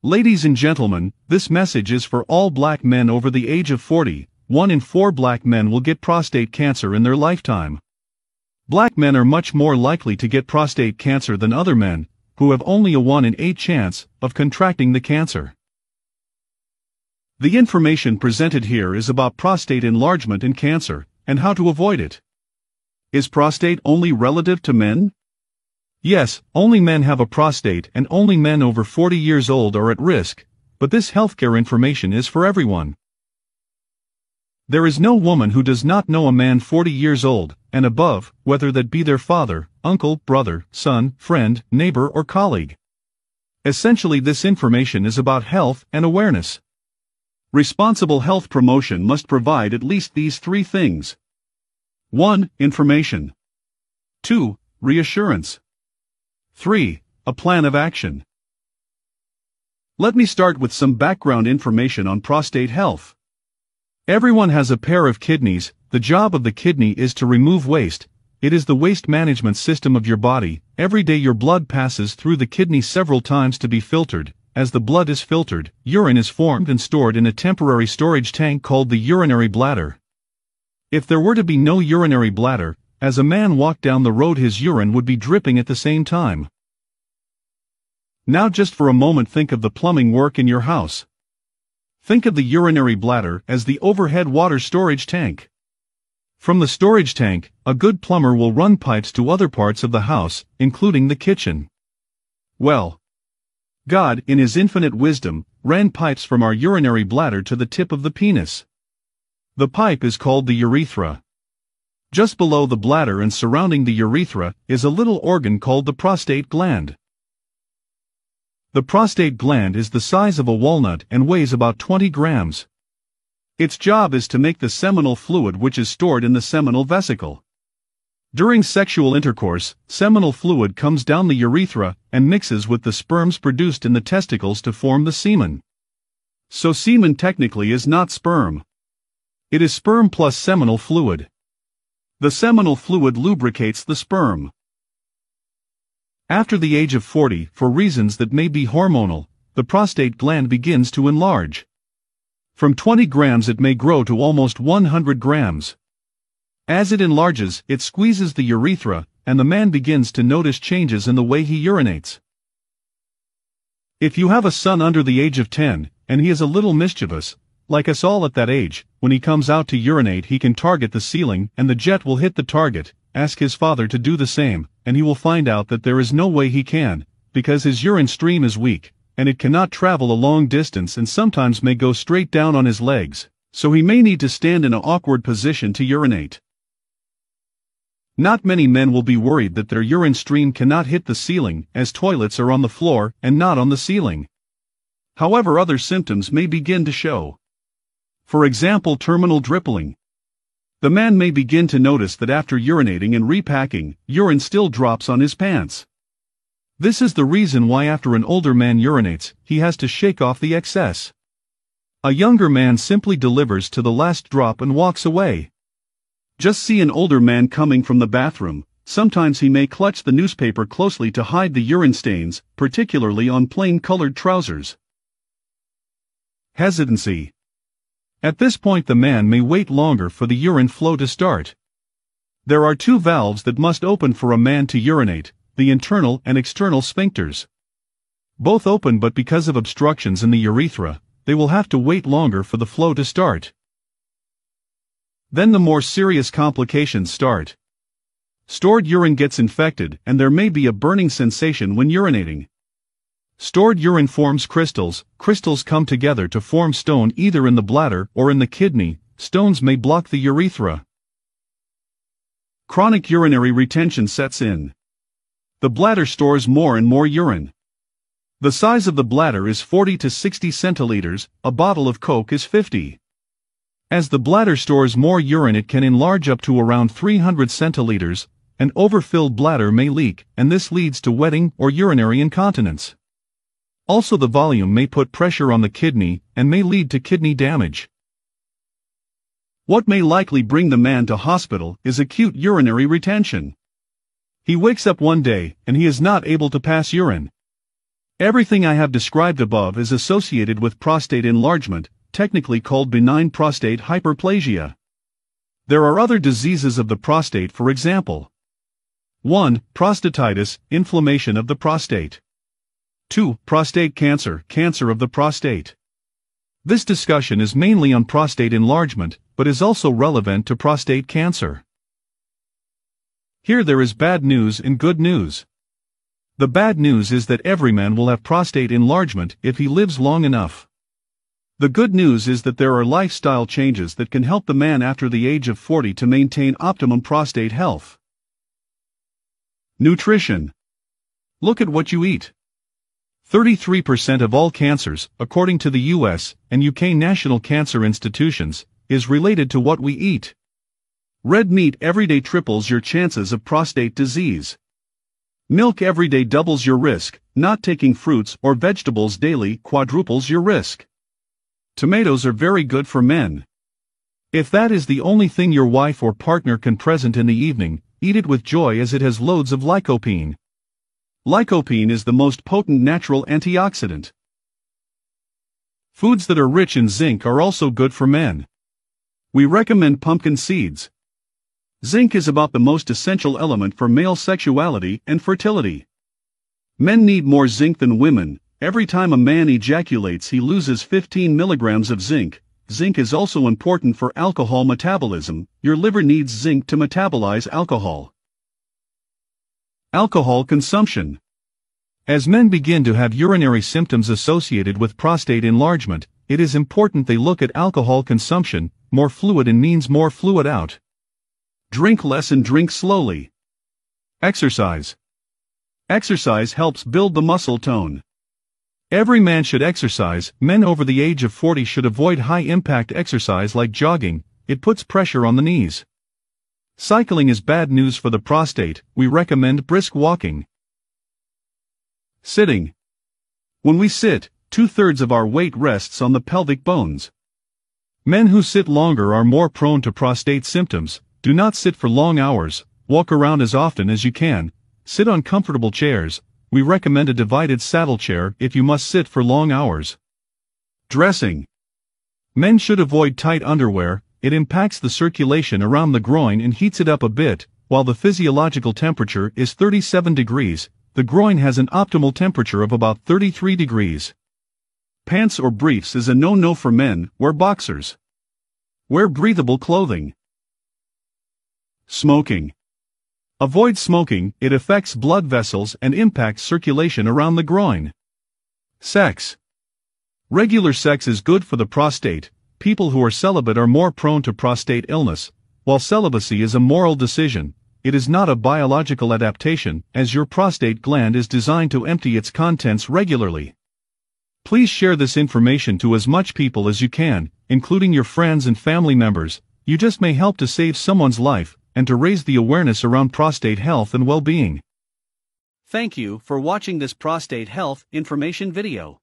Ladies and gentlemen, this message is for all black men over the age of 40. 1 in 4 black men will get prostate cancer in their lifetime. Black men are much more likely to get prostate cancer than other men, who have only a 1 in 8 chance of contracting the cancer. The information presented here is about prostate enlargement and cancer, and how to avoid it. Is prostate only relative to men? Yes, only men have a prostate and only men over 40 years old are at risk, but this healthcare information is for everyone. There is no woman who does not know a man 40 years old and above, whether that be their father, uncle, brother, son, friend, neighbor or colleague. Essentially, this information is about health and awareness. Responsible health promotion must provide at least these 3 things. 1. Information. 2. Reassurance. 3. A plan of action. Let me start with some background information on prostate health. Everyone has a pair of kidneys. The job of the kidney is to remove waste. It is the waste management system of your body. Every day your blood passes through the kidney several times to be filtered. As the blood is filtered, urine is formed and stored in a temporary storage tank called the urinary bladder. If there were to be no urinary bladder, as a man walked down the road his urine would be dripping at the same time. Now just for a moment think of the plumbing work in your house. Think of the urinary bladder as the overhead water storage tank. From the storage tank, a good plumber will run pipes to other parts of the house, including the kitchen. Well, God, in His infinite wisdom, ran pipes from our urinary bladder to the tip of the penis. The pipe is called the urethra. Just below the bladder and surrounding the urethra is a little organ called the prostate gland. The prostate gland is the size of a walnut and weighs about 20 grams. Its job is to make the seminal fluid which is stored in the seminal vesicle. During sexual intercourse, seminal fluid comes down the urethra and mixes with the sperms produced in the testicles to form the semen. So semen technically is not sperm. It is sperm plus seminal fluid. The seminal fluid lubricates the sperm. After the age of 40, for reasons that may be hormonal, the prostate gland begins to enlarge. From 20 grams it may grow to almost 100 grams. As it enlarges, it squeezes the urethra, and the man begins to notice changes in the way he urinates. If you have a son under the age of 10, and he is a little mischievous, like us all at that age, when he comes out to urinate he can target the ceiling and the jet will hit the target. Ask his father to do the same, and he will find out that there is no way he can, because his urine stream is weak, and it cannot travel a long distance and sometimes may go straight down on his legs, so he may need to stand in an awkward position to urinate. Not many men will be worried that their urine stream cannot hit the ceiling, as toilets are on the floor and not on the ceiling. However, other symptoms may begin to show. For example, terminal dripping. The man may begin to notice that after urinating and repacking, urine still drops on his pants. This is the reason why after an older man urinates, he has to shake off the excess. A younger man simply delivers to the last drop and walks away. Just see an older man coming from the bathroom. Sometimes he may clutch the newspaper closely to hide the urine stains, particularly on plain-colored trousers. Hesitancy. At this point the man may wait longer for the urine flow to start. There are 2 valves that must open for a man to urinate, the internal and external sphincters. Both open, but because of obstructions in the urethra, they will have to wait longer for the flow to start. Then the more serious complications start. Stored urine gets infected and there may be a burning sensation when urinating. Stored urine forms crystals. Crystals come together to form stone either in the bladder or in the kidney. Stones may block the urethra. Chronic urinary retention sets in. The bladder stores more and more urine. The size of the bladder is 40 to 60 centiliters, a bottle of Coke is 50. As the bladder stores more urine it can enlarge up to around 300 centiliters. An overfilled bladder may leak, and this leads to wetting or urinary incontinence. Also, the volume may put pressure on the kidney and may lead to kidney damage. What may likely bring the man to hospital is acute urinary retention. He wakes up one day and he is not able to pass urine. Everything I have described above is associated with prostate enlargement, technically called benign prostate hyperplasia. There are other diseases of the prostate, for example. 1. Prostatitis, inflammation of the prostate. 2. Prostate cancer, cancer of the prostate. This discussion is mainly on prostate enlargement, but is also relevant to prostate cancer. Here there is bad news and good news. The bad news is that every man will have prostate enlargement if he lives long enough. The good news is that there are lifestyle changes that can help the man after the age of 40 to maintain optimum prostate health. Nutrition. Look at what you eat. 33% of all cancers, according to the US and UK National Cancer Institutions, is related to what we eat. Red meat every day triples your chances of prostate disease. Milk every day doubles your risk, not taking fruits or vegetables daily quadruples your risk. Tomatoes are very good for men. If that is the only thing your wife or partner can present in the evening, eat it with joy as it has loads of lycopene. Lycopene is the most potent natural antioxidant. Foods that are rich in zinc are also good for men. We recommend pumpkin seeds. Zinc is about the most essential element for male sexuality and fertility. Men need more zinc than women. Every time a man ejaculates, he loses 15 milligrams of zinc. Zinc is also important for alcohol metabolism. Your liver needs zinc to metabolize alcohol. Alcohol consumption. As men begin to have urinary symptoms associated with prostate enlargement, it is important they look at alcohol consumption. More fluid in means more fluid out. Drink less and drink slowly. Exercise. Exercise helps build the muscle tone. Every man should exercise. Men over the age of 40 should avoid high-impact exercise like jogging. It puts pressure on the knees. Cycling is bad news for the prostate. We recommend brisk walking. Sitting. When we sit, 2/3 of our weight rests on the pelvic bones. Men who sit longer are more prone to prostate symptoms. Do not sit for long hours. Walk around as often as you can. Sit on comfortable chairs. We recommend a divided saddle chair if you must sit for long hours. Dressing. Men should avoid tight underwear. It impacts the circulation around the groin and heats it up a bit. While the physiological temperature is 37 degrees, the groin has an optimal temperature of about 33 degrees. Pants or briefs is a no-no for men. Wear boxers. Wear breathable clothing. Smoking. Avoid smoking. It affects blood vessels and impacts circulation around the groin. Sex. Regular sex is good for the prostate. People who are celibate are more prone to prostate illness. While celibacy is a moral decision, it is not a biological adaptation, as your prostate gland is designed to empty its contents regularly. Please share this information to as much people as you can, including your friends and family members. You just may help to save someone's life and to raise the awareness around prostate health and well-being. Thank you for watching this prostate health information video.